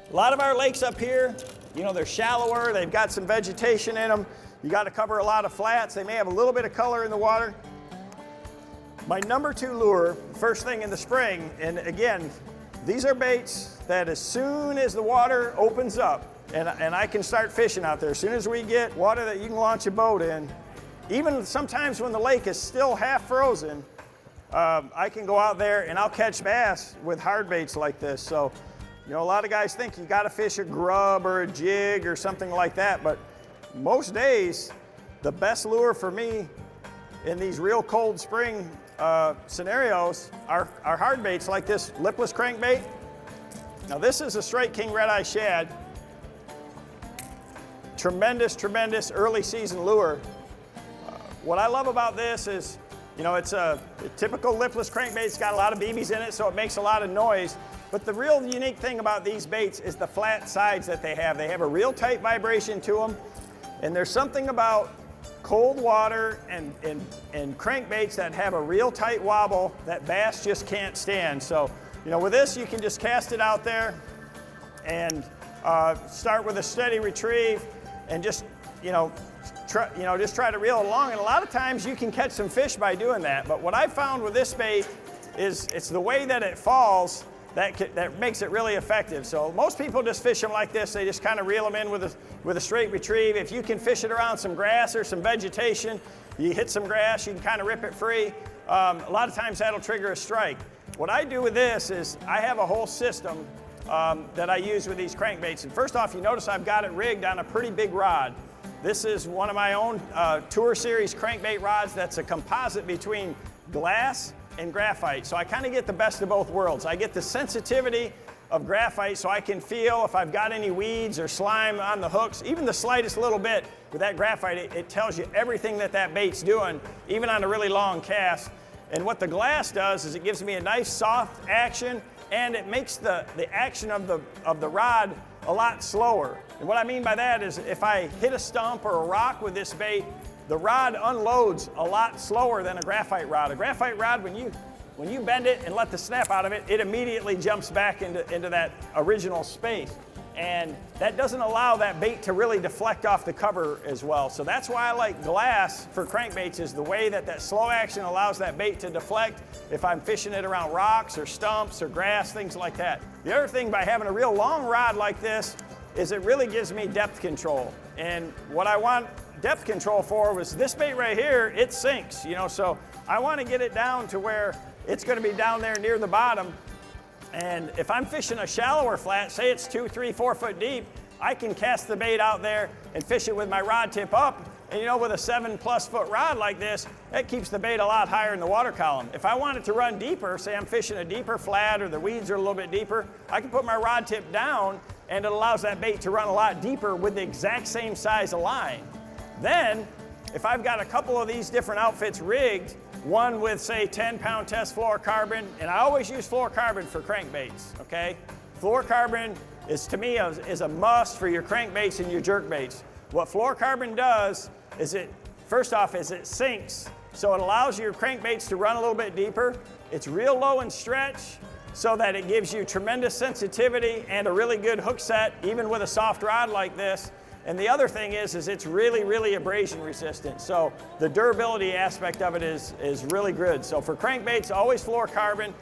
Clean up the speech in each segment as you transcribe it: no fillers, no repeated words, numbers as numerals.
A lot of our lakes up here, you know, they're shallower, they've got some vegetation in them. You got to cover a lot of flats. They may have a little bit of color in the water. My number 2 lure, first thing in the spring, and again, these are baits that as soon as the water opens up, and I can start fishing out there, as soon as we get water that you can launch a boat in, even sometimes when the lake is still half frozen, I can go out there and I'll catch bass with hard baits like this. So, you know, a lot of guys think you got to fish a grub or a jig or something like that, but most days, the best lure for me in these real cold spring scenarios are hard baits like this lipless crankbait. Now this is a straight king red-eye shad. Tremendous, tremendous early season lure. What I love about this is, you know, it's a typical lipless crankbait. It's got a lot of BBs in it, so it makes a lot of noise. But the real unique thing about these baits is the flat sides that they have. They have a real tight vibration to them. And there's something about cold water and crankbaits that have a real tight wobble that bass just can't stand. So, you know, with this, you can just cast it out there and start with a steady retrieve and just, just try to reel it along. And a lot of times you can catch some fish by doing that. But what I found with this bait is it's the way that it falls that makes it really effective. So most people just fish them like this. They just kind of reel them in with a straight retrieve. If you can fish it around some grass or some vegetation, you hit some grass, you can kind of rip it free. A lot of times that'll trigger a strike. What I do with this is I have a whole system that I use with these crankbaits. And first off, you notice I've got it rigged on a pretty big rod. This is one of my own Tour Series crankbait rods that's a composite between glass and graphite. So I kind of get the best of both worlds. I get the sensitivity of graphite so I can feel if I've got any weeds or slime on the hooks. Even the slightest little bit with that graphite, it tells you everything that bait's doing, even on a really long cast. And what the glass does is it gives me a nice soft action, and it makes the action of the rod a lot slower. And what I mean by that is if I hit a stump or a rock with this bait, the rod unloads a lot slower than a graphite rod. A graphite rod, when you bend it and let the snap out of it, it immediately jumps back into that original space. And that doesn't allow that bait to really deflect off the cover as well. So that's why I like glass for crankbaits, is the way that slow action allows that bait to deflect if I'm fishing it around rocks or stumps or grass, things like that. The other thing by having a real long rod like this is it really gives me depth control. And what I want depth control for was this bait right here, it sinks, you know, so I want to get it down to where it's going to be down there near the bottom. And if I'm fishing a shallower flat, say it's 2, 3, 4 foot deep, I can cast the bait out there and fish it with my rod tip up. And you know, with a 7+ foot rod like this, that keeps the bait a lot higher in the water column. If I want it to run deeper, say I'm fishing a deeper flat or the weeds are a little bit deeper, I can put my rod tip down and it allows that bait to run a lot deeper with the exact same size of line. Then, if I've got a couple of these different outfits rigged, one with, say, 10-pound test fluorocarbon, and I always use fluorocarbon for crankbaits, okay? Fluorocarbon is, to me, is a must for your crankbaits and your jerkbaits. What fluorocarbon does is first off, it sinks, so it allows your crankbaits to run a little bit deeper. It's real low in stretch, so that it gives you tremendous sensitivity and a really good hook set, even with a soft rod like this. And the other thing is it's really, really abrasion resistant. So the durability aspect of it is really good. So for crankbaits, always fluorocarbon.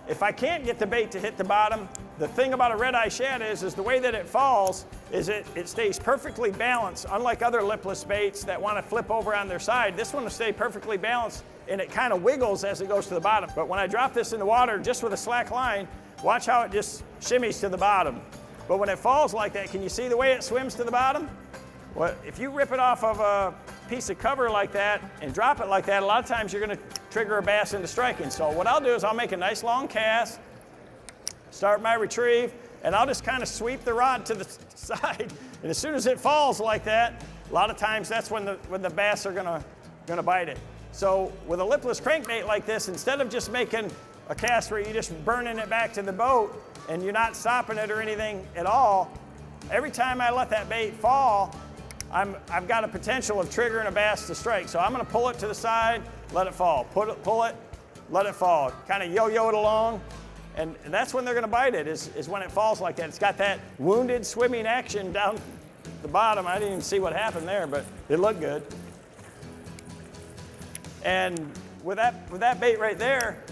If I can't get the bait to hit the bottom, the thing about a red-eye shad is the way that it falls is it stays perfectly balanced. Unlike other lipless baits that want to flip over on their side, this one will stay perfectly balanced and it kind of wiggles as it goes to the bottom. But when I drop this in the water just with a slack line, watch how it just shimmies to the bottom. But when it falls like that, can you see the way it swims to the bottom? Well, if you rip it off of a piece of cover like that and drop it like that, a lot of times you're going to trigger a bass into striking. So what I'll do is I'll make a nice long cast, start my retrieve, and I'll just kind of sweep the rod to the side. And as soon as it falls like that, a lot of times that's when the bass are going to bite it. So with a lipless crankbait like this, instead of just making a cast where you're just burning it back to the boat and you're not stopping it or anything at all, every time I let that bait fall, I've got a potential of triggering a bass to strike. So I'm going to pull it to the side, let it fall. Pull it, let it fall. Kind of yo-yo it along. And that's when they're going to bite it, is when it falls like that. It's got that wounded swimming action down the bottom. I didn't even see what happened there, but it looked good. And with that bait right there,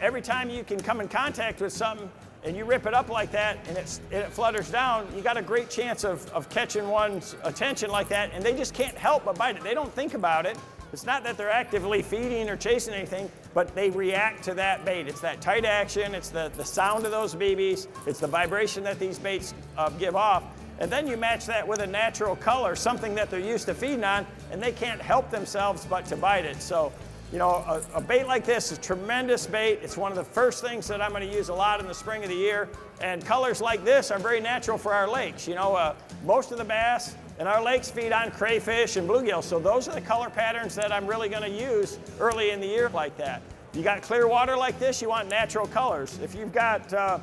every time you can come in contact with something and you rip it up like that and it flutters down, you got a great chance of catching one's attention like that, and they just can't help but bite it. They don't think about it. It's not that they're actively feeding or chasing anything, but they react to that bait. It's that tight action, it's the sound of those BBs, it's the vibration that these baits give off. And then you match that with a natural color, something that they're used to feeding on, and they can't help themselves but to bite it. So, you know, a bait like this is a tremendous bait. It's one of the first things that I'm going to use a lot in the spring of the year. And colors like this are very natural for our lakes. You know, most of the bass in our lakes feed on crayfish and bluegill. So those are the color patterns that I'm really going to use early in the year like that. You got clear water like this, you want natural colors. If you've got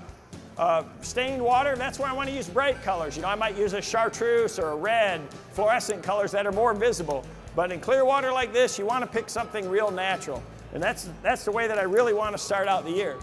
stained water, that's where I want to use bright colors. You know, I might use a chartreuse or a red, fluorescent colors that are more visible. But in clear water like this, you want to pick something real natural. And that's the way that I really want to start out the year.